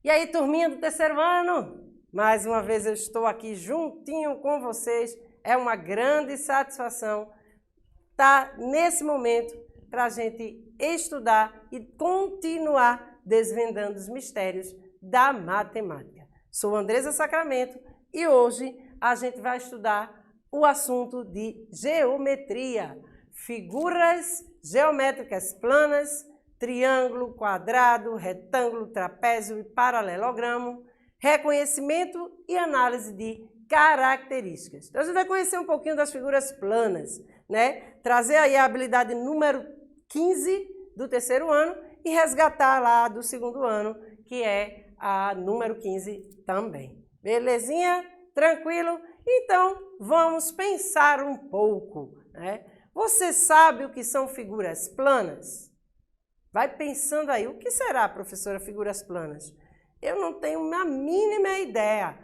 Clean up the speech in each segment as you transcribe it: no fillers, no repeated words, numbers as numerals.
E aí, turminha do terceiro ano? Mais uma vez eu estou aqui juntinho com vocês. É uma grande satisfação estar nesse momento para a gente estudar e continuar desvendando os mistérios da matemática. Sou Andresa Sacramento e hoje a gente vai estudar o assunto de geometria, figuras geométricas planas, triângulo, quadrado, retângulo, trapézio e paralelogramo, reconhecimento e análise de características. Então, a gente vai conhecer um pouquinho das figuras planas, né? Trazer aí a habilidade número 15 do terceiro ano e resgatar lá do segundo ano, que é a número 15 também. Belezinha? Tranquilo? Então, vamos pensar um pouco, né? Você sabe o que são figuras planas? Vai pensando aí, o que será, professora, figuras planas? Eu não tenho a mínima ideia,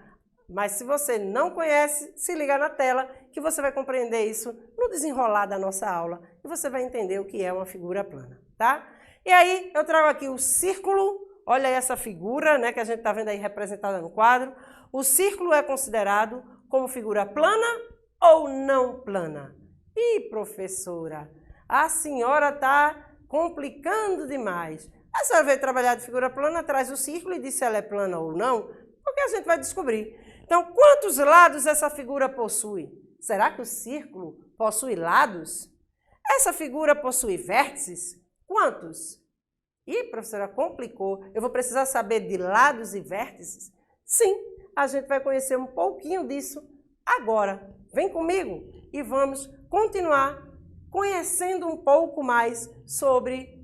mas se você não conhece, se liga na tela que você vai compreender isso no desenrolar da nossa aula e você vai entender o que é uma figura plana, tá? E aí, eu trago aqui o círculo, olha aí essa figura, né, que a gente está vendo aí representada no quadro. O círculo é considerado como figura plana ou não plana? Ih, professora, a senhora está complicando demais. A senhora veio trabalhar de figura plana, traz o círculo e diz se ela é plana ou não, porque a gente vai descobrir. Então, quantos lados essa figura possui? Será que o círculo possui lados? Essa figura possui vértices? Quantos? Ih, professora, complicou. Eu vou precisar saber de lados e vértices? Sim, a gente vai conhecer um pouquinho disso agora. Vem comigo e vamos continuar conhecendo um pouco mais sobre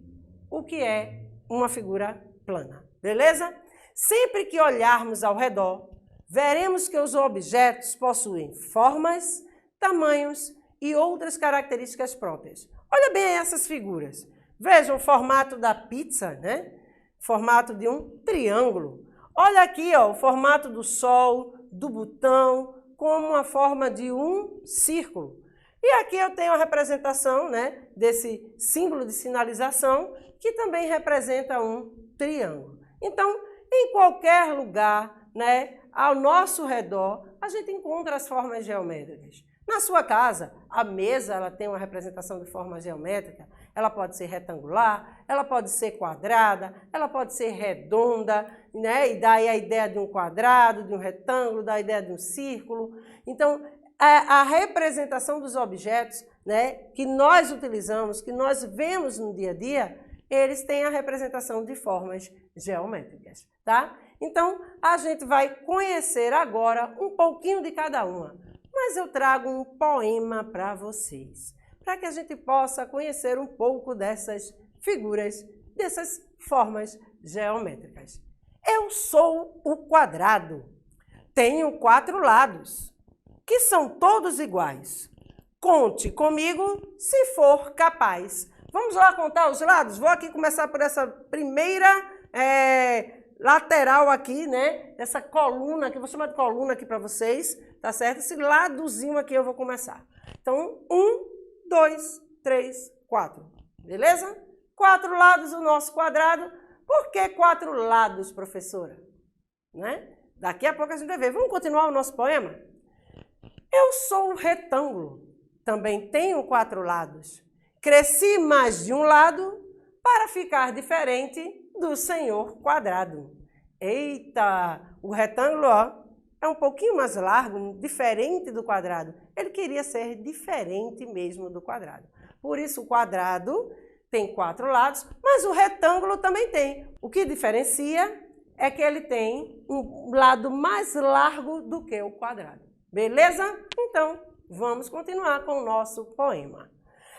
o que é uma figura plana, beleza? Sempre que olharmos ao redor, veremos que os objetos possuem formas, tamanhos e outras características próprias. Olha bem essas figuras. Vejam o formato da pizza, né? Formato de um triângulo. Olha aqui, ó, o formato do sol, do botão, como uma forma de um círculo. E aqui eu tenho a representação, né, desse símbolo de sinalização, que também representa um triângulo. Então, em qualquer lugar, né, ao nosso redor, a gente encontra as formas geométricas. Na sua casa, a mesa ela tem uma representação de forma geométrica. Ela pode ser retangular, ela pode ser quadrada, ela pode ser redonda, né, e dá aí a ideia de um quadrado, de um retângulo, dá a ideia de um círculo. Então, a representação dos objetos, né, que nós utilizamos, que nós vemos no dia a dia, eles têm a representação de formas geométricas, tá? Então, a gente vai conhecer agora um pouquinho de cada uma, mas eu trago um poema para vocês, para que a gente possa conhecer um pouco dessas figuras, dessas formas geométricas. Eu sou o quadrado, tenho 4 lados, que são todos iguais. Conte comigo se for capaz. Vamos lá contar os lados? Vou aqui começar por essa primeira lateral aqui, né? Essa coluna, que eu vou chamar de coluna aqui para vocês, tá certo? Esse ladozinho aqui eu vou começar. Então, 1, 2, 3, 4. Beleza? 4 lados do nosso quadrado. Por que 4 lados, professora? Né? Daqui a pouco a gente vai ver. Vamos continuar o nosso poema? Eu sou o retângulo, também tenho 4 lados. Cresci mais de um lado para ficar diferente do senhor quadrado. Eita, o retângulo, ó, é um pouquinho mais largo, diferente do quadrado. Ele queria ser diferente mesmo do quadrado. Por isso o quadrado tem 4 lados, mas o retângulo também tem. O que diferencia é que ele tem um lado mais largo do que o quadrado. Beleza? Então, vamos continuar com o nosso poema.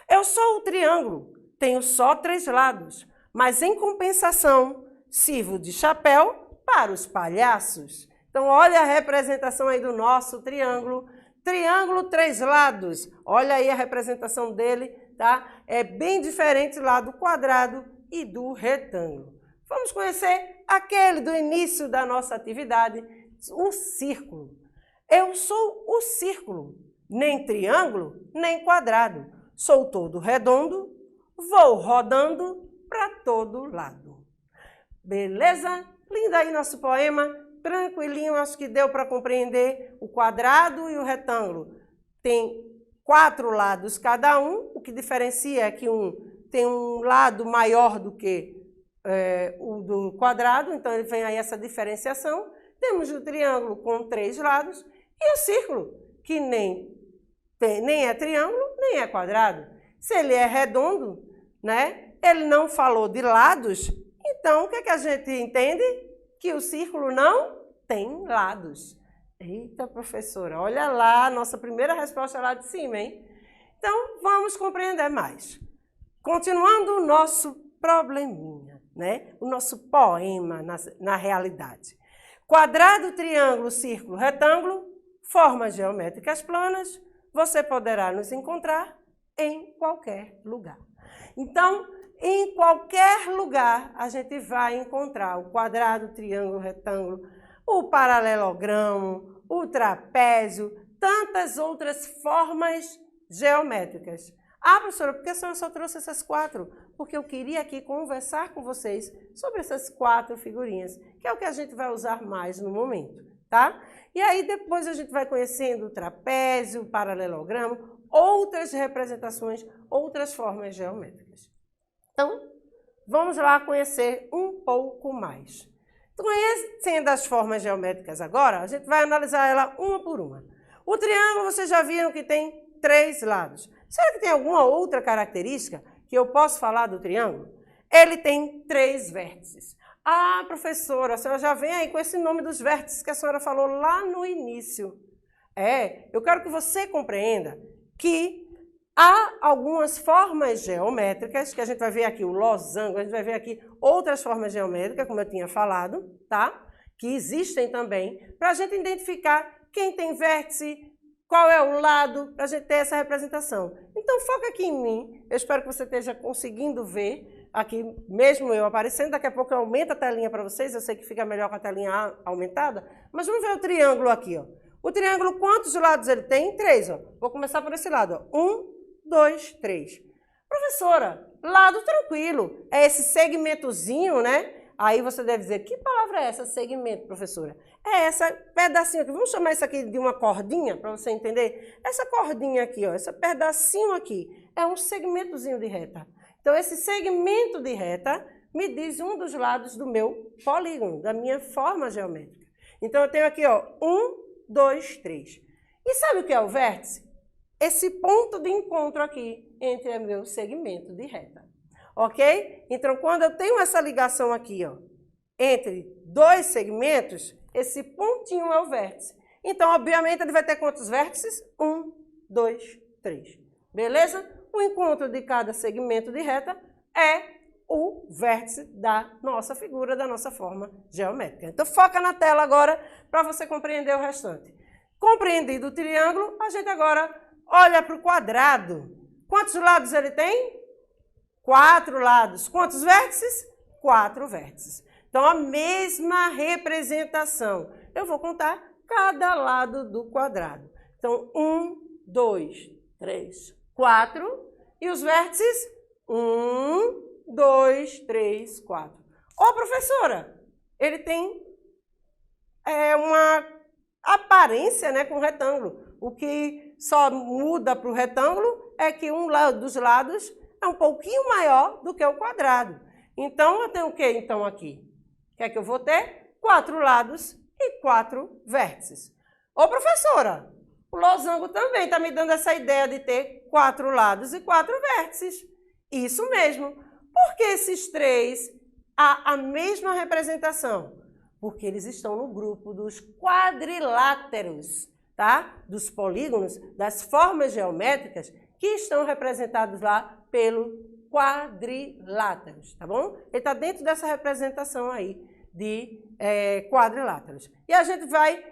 Eu sou o triângulo, tenho só 3 lados, mas em compensação, sirvo de chapéu para os palhaços. Então, olha a representação aí do nosso triângulo. Triângulo, 3 lados. Olha aí a representação dele, tá? É bem diferente lá do quadrado e do retângulo. Vamos conhecer aquele do início da nossa atividade, o círculo. Eu sou o círculo, nem triângulo, nem quadrado. Sou todo redondo, vou rodando para todo lado. Beleza? Lindo aí nosso poema, tranquilinho, acho que deu para compreender o quadrado e o retângulo. Tem 4 lados cada um, o que diferencia é que um tem um lado maior do que o do quadrado, então ele vem aí essa diferenciação. Temos o triângulo com 3 lados e o círculo, que nem é triângulo, nem é quadrado. Se ele é redondo, né, ele não falou de lados, então o que a gente entende? Que o círculo não tem lados. Eita, professora, olha lá, nossa primeira resposta lá de cima, hein? Então, vamos compreender mais. Continuando o nosso probleminha, né? O nosso poema na realidade. Quadrado, triângulo, círculo, retângulo, formas geométricas planas, você poderá nos encontrar em qualquer lugar. Então, em qualquer lugar, a gente vai encontrar o quadrado, triângulo, retângulo, o paralelogramo, o trapézio, tantas outras formas geométricas. Ah, professora, por que a senhora só trouxe essas 4? Porque eu queria aqui conversar com vocês sobre essas 4 figurinhas, que é o que a gente vai usar mais no momento, tá? E aí depois a gente vai conhecendo o trapézio, o paralelogramo, outras representações, outras formas geométricas. Então, vamos lá conhecer um pouco mais. Conhecendo as formas geométricas agora, a gente vai analisar ela uma por uma. O triângulo, vocês já viram que tem 3 lados. Será que tem alguma outra característica que eu posso falar do triângulo? Ele tem 3 vértices. Ah, professora, a senhora já vem aí com esse nome dos vértices que a senhora falou lá no início. Eu quero que você compreenda que há algumas formas geométricas, que a gente vai ver aqui o losango, a gente vai ver aqui outras formas geométricas, como eu tinha falado, tá? Que existem também, para a gente identificar quem tem vértice, qual é o lado, para a gente ter essa representação. Então, foca aqui em mim, eu espero que você esteja conseguindo ver, aqui mesmo eu aparecendo, daqui a pouco eu aumento a telinha para vocês, eu sei que fica melhor com a telinha aumentada, mas vamos ver o triângulo aqui, ó. O triângulo, quantos lados ele tem? 3, ó. Vou começar por esse lado, ó. 1, 2, 3. Professora, lado tranquilo, é esse segmentozinho, né? Aí você deve dizer, que palavra é essa, segmento, professora? É essa pedacinho aqui, vamos chamar isso aqui de uma cordinha, para você entender? Essa cordinha aqui, ó, esse pedacinho aqui, é um segmentozinho de reta. Então, esse segmento de reta me diz um dos lados do meu polígono, da minha forma geométrica. Então, eu tenho aqui, ó, 1, 2, 3. E sabe o que é o vértice? Esse ponto de encontro aqui entre o meu segmento de reta. Ok? Então, quando eu tenho essa ligação aqui, ó, entre 2 segmentos, esse pontinho é o vértice. Então, obviamente, ele vai ter quantos vértices? 1, 2, 3. Beleza? O encontro de cada segmento de reta é o vértice da nossa figura, da nossa forma geométrica. Então, foca na tela agora para você compreender o restante. Compreendido o triângulo, a gente agora olha para o quadrado. Quantos lados ele tem? 4 lados. Quantos vértices? 4 vértices. Então, a mesma representação. Eu vou contar cada lado do quadrado. Então, 1, 2, 3, 4. E os vértices? 1, 2, 3, 4. Ô, professora, ele tem uma aparência, né, com retângulo. O que só muda para o retângulo é que um dos lados é um pouquinho maior do que o quadrado. Então, eu tenho o que então aqui? O que é que eu vou ter? 4 lados e 4 vértices. Ô, professora, o losango também está me dando essa ideia de ter 4 lados e 4 vértices. Isso mesmo. Por que esses 3 há a mesma representação? Porque eles estão no grupo dos quadriláteros, tá? Dos polígonos, das formas geométricas que estão representados lá pelo quadriláteros, tá bom? Ele está dentro dessa representação aí de quadriláteros. E a gente vai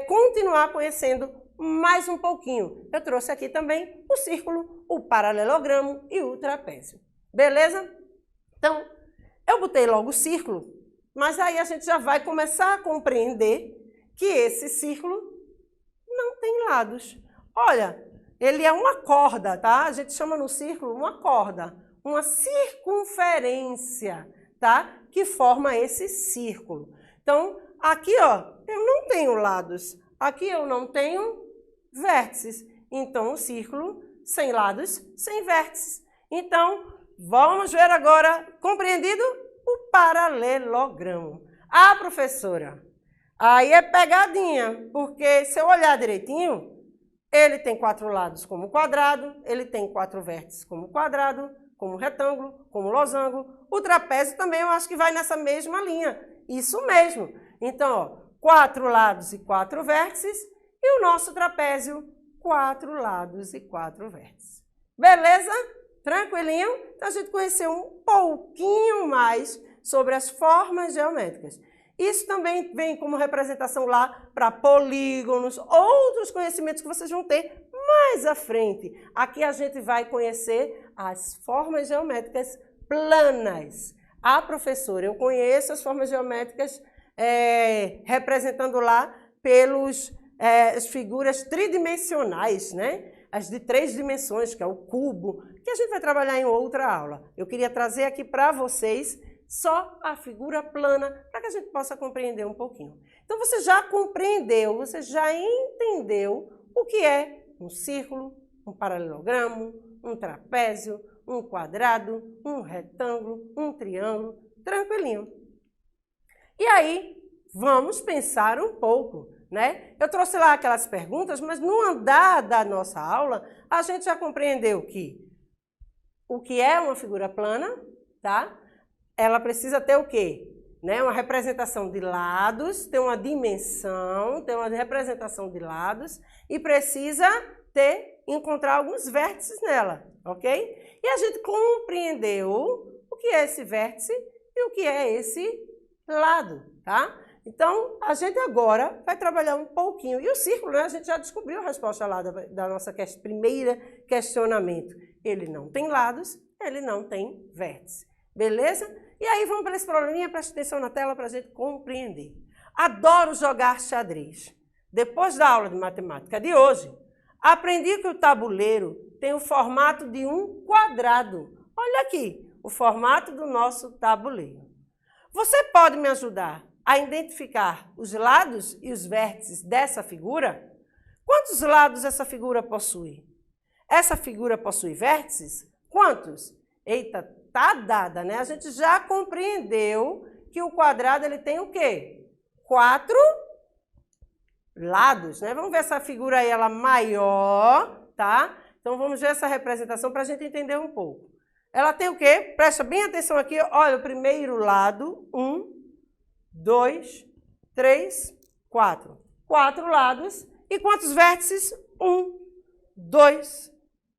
continuar conhecendo mais um pouquinho. Eu trouxe aqui também o círculo, o paralelogramo e o trapézio. Beleza? Então, eu botei logo o círculo, mas aí a gente já vai começar a compreender que esse círculo não tem lados. Olha, ele é uma corda, tá? A gente chama no círculo uma corda, uma circunferência, tá? Que forma esse círculo. Então, aqui, ó, eu não tenho lados. Aqui eu não tenho vértices. Então, um círculo sem lados, sem vértices. Então, vamos ver agora, compreendido? O paralelogramo. Ah, professora, aí é pegadinha, porque se eu olhar direitinho, ele tem 4 lados como quadrado, ele tem 4 vértices como quadrado, como retângulo, como losango. O trapézio também eu acho que vai nessa mesma linha. Isso mesmo. Então, ó, 4 lados e 4 vértices, e o nosso trapézio, 4 lados e 4 vértices. Beleza? Tranquilinho? Então, a gente conheceu um pouquinho mais sobre as formas geométricas. Isso também vem como representação lá para polígonos, outros conhecimentos que vocês vão ter mais à frente. Aqui a gente vai conhecer as formas geométricas planas. Ah, professora, eu conheço as formas geométricas representando lá pelas as figuras tridimensionais, né? As de 3 dimensões, que é o cubo, que a gente vai trabalhar em outra aula. Eu queria trazer aqui para vocês só a figura plana, para que a gente possa compreender um pouquinho. Então, você já compreendeu, você já entendeu o que é um círculo, um paralelogramo, um trapézio, um quadrado, um retângulo, um triângulo, tranquilinho. E aí, vamos pensar um pouco, né? Eu trouxe lá aquelas perguntas, mas no andar da nossa aula, a gente já compreendeu que o que é uma figura plana, tá? Ela precisa ter o quê? Né? Uma representação de lados, ter uma dimensão, ter uma representação de lados e precisa encontrar alguns vértices nela, ok? E a gente compreendeu o que é esse vértice e o que é esse lado, tá? Então, a gente agora vai trabalhar um pouquinho. E o círculo, né? A gente já descobriu a resposta lá da nossa primeira questionamento. Ele não tem lados, ele não tem vértice. Beleza? E aí vamos para esse probleminha, preste atenção na tela para a gente compreender. Adoro jogar xadrez. Depois da aula de matemática de hoje, aprendi que o tabuleiro tem o formato de um quadrado. Olha aqui, o formato do nosso tabuleiro. Você pode me ajudar a identificar os lados e os vértices dessa figura? Quantos lados essa figura possui? Essa figura possui vértices? Quantos? Eita, tá dada, né? A gente já compreendeu que o quadrado ele tem o quê? 4 lados, né? Vamos ver essa figura aí, ela maior, tá? Então, vamos ver essa representação para a gente entender um pouco. Ela tem o quê? Presta bem atenção aqui. Olha, o primeiro lado, 1, 2, 3, 4. 4 lados. E quantos vértices? 1, 2,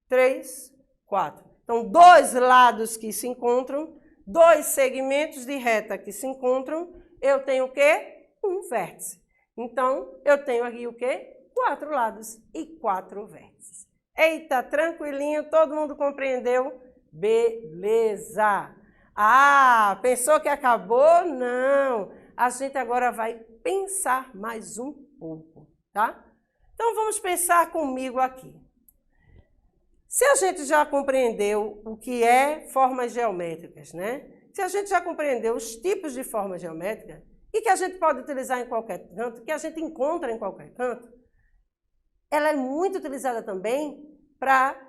3, 4. Então, 2 lados que se encontram, 2 segmentos de reta que se encontram, eu tenho o quê? Um vértice. Então, eu tenho aqui o quê? 4 lados e 4 vértices. Eita, tranquilinho, todo mundo compreendeu? Beleza! Ah, pensou que acabou? Não! A gente agora vai pensar mais um pouco, tá? Então, vamos pensar comigo aqui. Se a gente já compreendeu o que é formas geométricas, né? Se a gente já compreendeu os tipos de formas geométricas e que a gente pode utilizar em qualquer canto, que a gente encontra em qualquer canto, ela é muito utilizada também para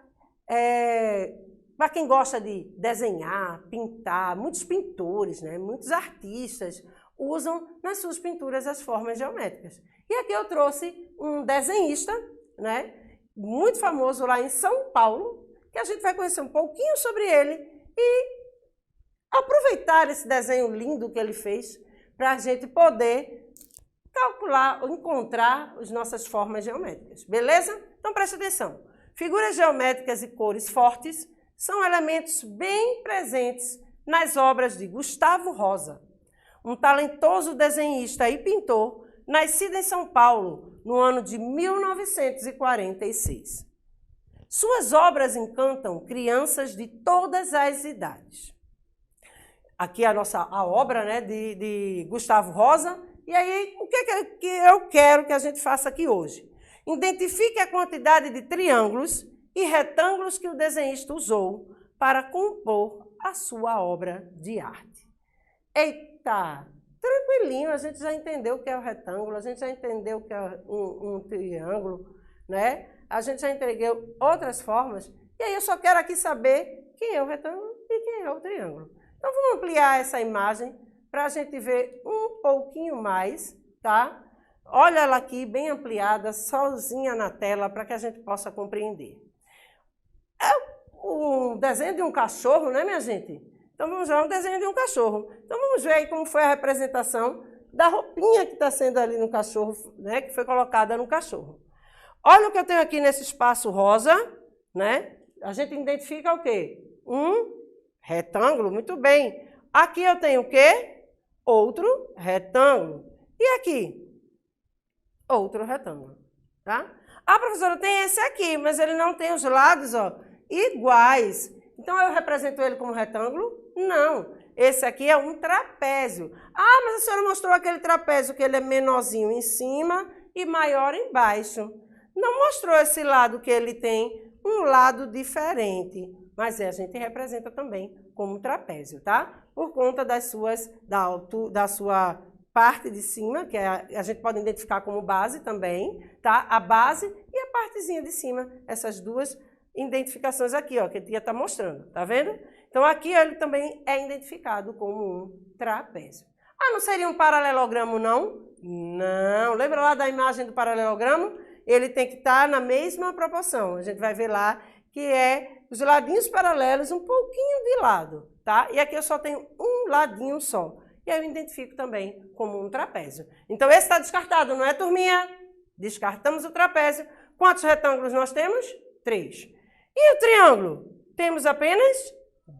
quem gosta de desenhar, pintar. Muitos pintores, né? Muitos artistas usam nas suas pinturas as formas geométricas. E aqui eu trouxe um desenhista, né? Muito famoso lá em São Paulo, que a gente vai conhecer um pouquinho sobre ele e aproveitar esse desenho lindo que ele fez para a gente poder calcular ou encontrar as nossas formas geométricas. Beleza? Então, preste atenção. Figuras geométricas e cores fortes são elementos bem presentes nas obras de Gustavo Rosa, um talentoso desenhista e pintor nascido em São Paulo no ano de 1946. Suas obras encantam crianças de todas as idades. Aqui a obra, né, de Gustavo Rosa. E aí, o que eu quero que a gente faça aqui hoje? Identifique a quantidade de triângulos e retângulos que o desenhista usou para compor a sua obra de arte. Eita! Tranquilinho, a gente já entendeu o que é o retângulo, a gente já entendeu o que é um triângulo, né? A gente já entendeu outras formas. E aí eu só quero aqui saber quem é o retângulo e quem é o triângulo. Então vamos ampliar essa imagem para a gente ver um pouquinho mais, tá? Olha ela aqui, bem ampliada, sozinha na tela, para que a gente possa compreender. É um desenho de um cachorro, né, minha gente? Então vamos ver um desenho de um cachorro. Então vamos ver aí como foi a representação da roupinha que está sendo ali no cachorro, né, que foi colocada no cachorro. Olha o que eu tenho aqui nesse espaço rosa, né? A gente identifica o quê? Um retângulo, muito bem. Aqui eu tenho o quê? Outro retângulo. E aqui? Outro retângulo, tá? A professora tem esse aqui, mas ele não tem os lados, ó, iguais. Então eu represento ele como retângulo? Não. Esse aqui é um trapézio. Ah, mas a senhora mostrou aquele trapézio que ele é menorzinho em cima e maior embaixo. Não mostrou esse lado que ele tem um lado diferente, mas a gente representa também como trapézio, tá? Por conta da sua parte de cima, que a gente pode identificar como base também, tá? A base e a partezinha de cima, essas duas identificações aqui, ó, que a tia está mostrando, tá vendo? Então aqui ele também é identificado como um trapézio. Ah, não seria um paralelogramo, não? Não. Lembra lá da imagem do paralelogramo? Ele tem que estar na mesma proporção. A gente vai ver lá que é os ladinhos paralelos um pouquinho de lado, tá? E aqui eu só tenho um ladinho só. E aí eu identifico também como um trapézio. Então esse está descartado, não é, turminha? Descartamos o trapézio. Quantos retângulos nós temos? 3. E o triângulo? Temos apenas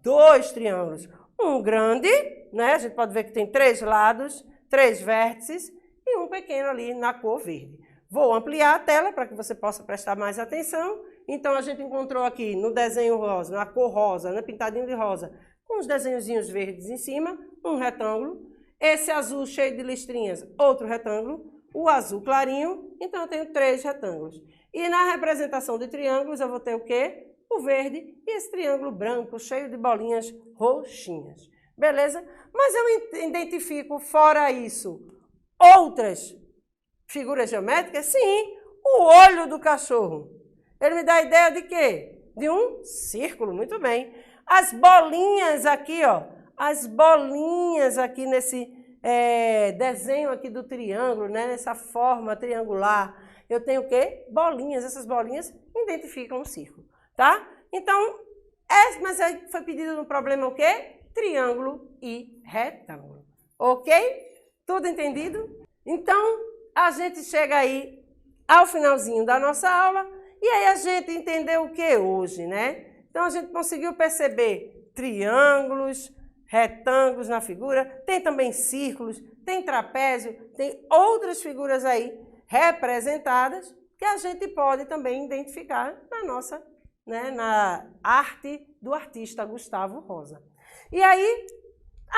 2 triângulos. Um grande, né? A gente pode ver que tem 3 lados, 3 vértices e um pequeno ali na cor verde. Vou ampliar a tela para que você possa prestar mais atenção. Então, a gente encontrou aqui no desenho rosa, na cor rosa, né, pintadinho de rosa, com os desenhozinhos verdes em cima, um retângulo. Esse azul cheio de listrinhas, outro retângulo. O azul clarinho, então eu tenho 3 retângulos. E na representação de triângulos, eu vou ter o quê? O verde e esse triângulo branco, cheio de bolinhas roxinhas. Beleza? Mas eu identifico, fora isso, outras figuras geométricas? Sim, o olho do cachorro. Ele me dá a ideia de quê? De um círculo, muito bem. As bolinhas aqui, ó, as bolinhas aqui nesse desenho aqui do triângulo, né, nessa forma triangular. Eu tenho o quê? Bolinhas, essas bolinhas identificam um círculo, tá? Então, mas aí foi pedido no problema o quê? Triângulo e retângulo, ok? Tudo entendido? Então, a gente chega aí ao finalzinho da nossa aula e aí a gente entendeu o que hoje, né? Então, a gente conseguiu perceber triângulos, retângulos na figura, tem também círculos, tem trapézio, tem outras figuras aí representadas que a gente pode também identificar na nossa, né, na arte do artista Gustavo Rosa. E aí,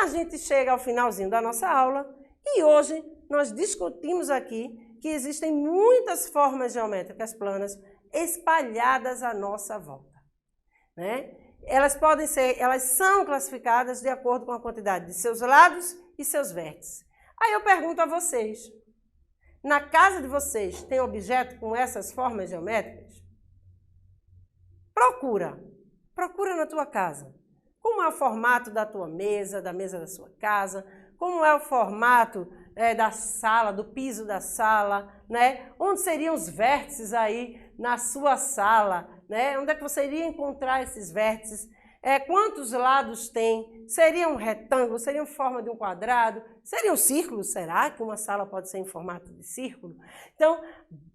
a gente chega ao finalzinho da nossa aula e hoje nós discutimos aqui que existem muitas formas geométricas planas espalhadas à nossa volta, né? Elas são classificadas de acordo com a quantidade de seus lados e seus vértices. Aí eu pergunto a vocês, na casa de vocês tem objeto com essas formas geométricas? Procura na tua casa. Como é o formato da tua mesa, da mesa da sua casa? Como é o formato da sala, do piso da sala, né? Onde seriam os vértices aí na sua sala, né? Onde é que você iria encontrar esses vértices? Quantos lados tem? Seria um retângulo? Seria em forma de um quadrado? Seria um círculo? Será que uma sala pode ser em formato de círculo? Então,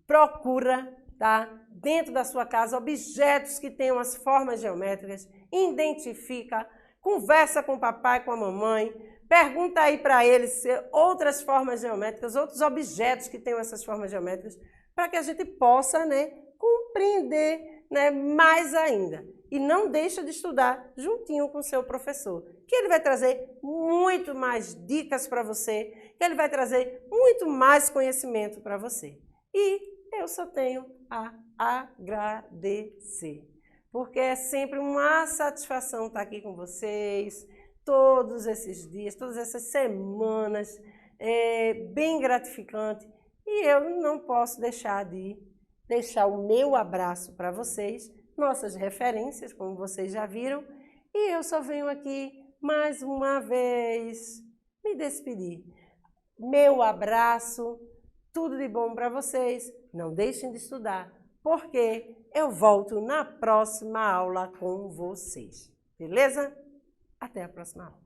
procura, tá, dentro da sua casa objetos que tenham as formas geométricas, identifica, conversa com o papai, com a mamãe, pergunta aí para eles se outras formas geométricas, outros objetos que tenham essas formas geométricas, para que a gente possa, né, compreender, né, mais ainda. E não deixa de estudar juntinho com o seu professor, que ele vai trazer muito mais dicas para você, que ele vai trazer muito mais conhecimento para você. E eu só tenho a agradecer, porque é sempre uma satisfação estar aqui com vocês, todos esses dias, todas essas semanas, bem gratificante. E eu não posso deixar de deixar o meu abraço para vocês, nossas referências, como vocês já viram. E eu só venho aqui mais uma vez me despedir. Meu abraço, tudo de bom para vocês. Não deixem de estudar, porque eu volto na próxima aula com vocês. Beleza? Até a próxima aula.